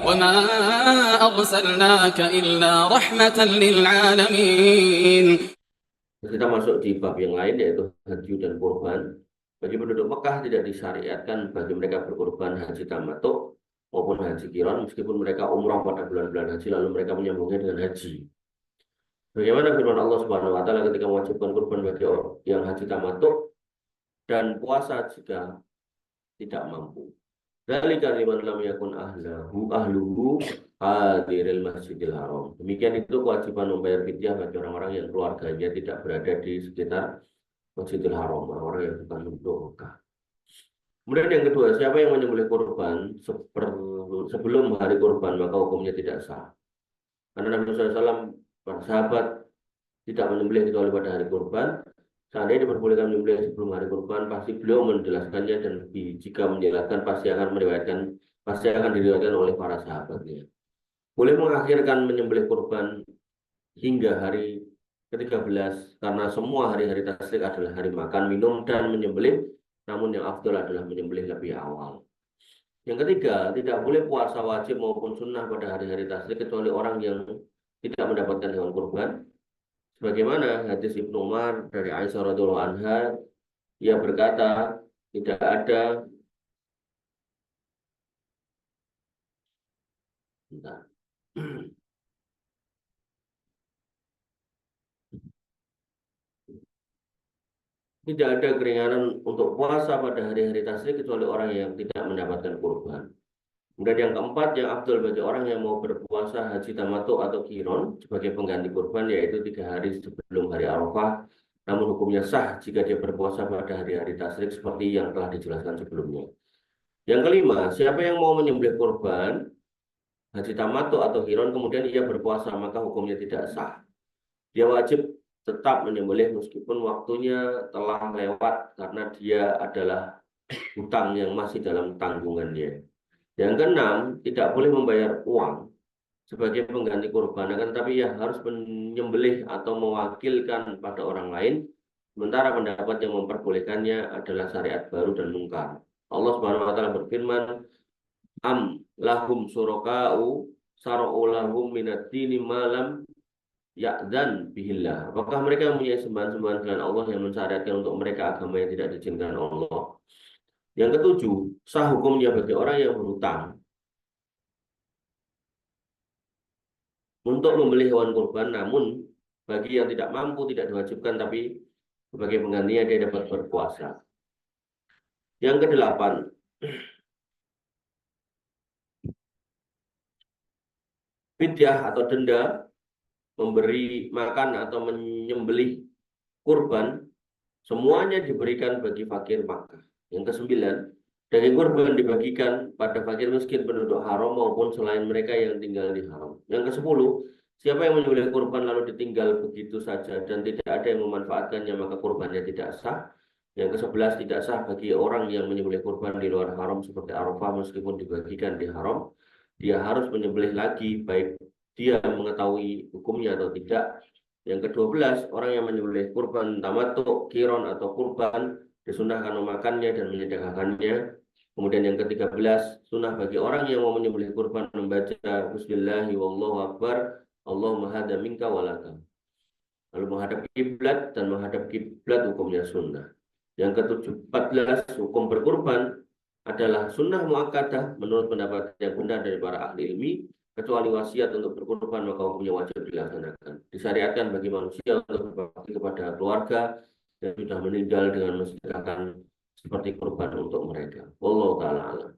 وما أرسلناك إلا رحمة للعالمين. Kita masuk di bab yang lain yaitu haji dan kurban. Bagi penduduk Mekah tidak disyariatkan bagi mereka berkurban haji tamattu maupun haji qiran meskipun mereka umrah pada bulan-bulan haji lalu mereka menyambungnya dengan haji. Bagaimana firman Allah Subhanahu wa taala ketika mewajibkan kurban bagi orang yang haji tamattu dan puasa jika tidak mampu. Dzalika liman lam yakun ahluhu hadiril masjidil haram. Demikian itu kewajiban membayar fidyah bagi orang-orang yang keluarganya tidak berada di sekitar Masjidil Haram, orang-orang yang bukan penduduk Mekah. Kemudian yang kedua, siapa yang menyembelih kurban sebelum hari kurban maka hukumnya tidak sah. Karena Nabi SAW, para sahabat tidak menyembelih kecuali pada hari kurban. Seandainya diperbolehkan menyembelih sebelum hari kurban, pasti beliau menjelaskannya dan jika menjelaskan pasti akan diriwayatkan oleh para sahabatnya. Boleh mengakhirkan menyembelih kurban hingga hari ke-13 karena semua hari-hari tasyrik adalah hari makan, minum, dan menyembelih, namun yang afdal adalah menyembelih lebih awal. Yang ketiga, tidak boleh puasa wajib maupun sunnah pada hari-hari tasyrik kecuali orang yang tidak mendapatkan hewan kurban. Sebagaimana hadis Ibnu Umar dari Aisyah radhiyallahu anha, ia berkata, tidak ada tidak ada keringanan untuk puasa pada hari-hari tasyrik kecuali orang yang tidak mendapatkan kurban. Kemudian yang keempat, yang afdal bagi orang yang mau berpuasa haji tamattu atau qiran sebagai pengganti kurban yaitu 3 hari sebelum hari Arafah. Namun hukumnya sah jika dia berpuasa pada hari-hari tasyrik seperti yang telah dijelaskan sebelumnya. Yang kelima, siapa yang mau menyembelih kurban haji tamattu atau qiran kemudian ia berpuasa maka hukumnya tidak sah. Dia wajib tetap menyembelih meskipun waktunya telah lewat karena dia adalah hutang yang masih dalam tanggungannya. Yang keenam, tidak boleh membayar uang sebagai pengganti kurban, tetapi ia harus menyembelih atau mewakilkan pada orang lain. Sementara pendapat yang memperbolehkannya adalah syariat baru dan mungkar. Allah Subhanahu wa taala berfirman, am lahum syuraka'u syara'u lahum minad dini malam ya'dzan bihillah. Apakah mereka mempunyai sembahan-sembahan selain Allah yang mensyariatkan untuk mereka agama yang tidak diizinkan Allah? Yang ketujuh, sah hukumnya bagi orang yang berhutang untuk membeli hewan kurban, namun bagi yang tidak mampu tidak diwajibkan, tapi sebagai penggantinya dia dapat berpuasa. Yang kedelapan, fidyah atau denda memberi makan atau menyembelih kurban semuanya diberikan bagi fakir Makkah. Yang kesembilan, daging kurban dibagikan pada fakir miskin penduduk haram maupun selain mereka yang tinggal di haram. Yang kesepuluh, siapa yang menyembelih kurban lalu ditinggal begitu saja dan tidak ada yang memanfaatkannya maka kurbannya tidak sah. Yang ke-11, tidak sah bagi orang yang menyembelih kurban di luar haram seperti Arafah meskipun dibagikan di haram. Dia harus menyembelih lagi baik dia mengetahui hukumnya atau tidak. Yang ke-12, orang yang menyembelih kurban tamattu, qiran atau kurban disunahkan memakannya dan menyedekahkannya. Kemudian yang ke-13, sunnah bagi orang yang mau menyembelih kurban membaca Bismillahi wallahu akbar, Allahumma hadza minka walaka. Lalu menghadap kiblat dan menghadap kiblat hukumnya sunnah. Yang ke-14, hukum berkurban adalah sunnah muakkadah menurut pendapat yang benar dari para ahli ilmi, kecuali wasiat untuk berkurban maka hukumnya wajib dilaksanakan. Disyariatkan bagi manusia untuk berbakti kepada keluarga yang sudah meninggal dengan mensedekahkan seperti kurban untuk mereka. Wallahu ta'ala alam.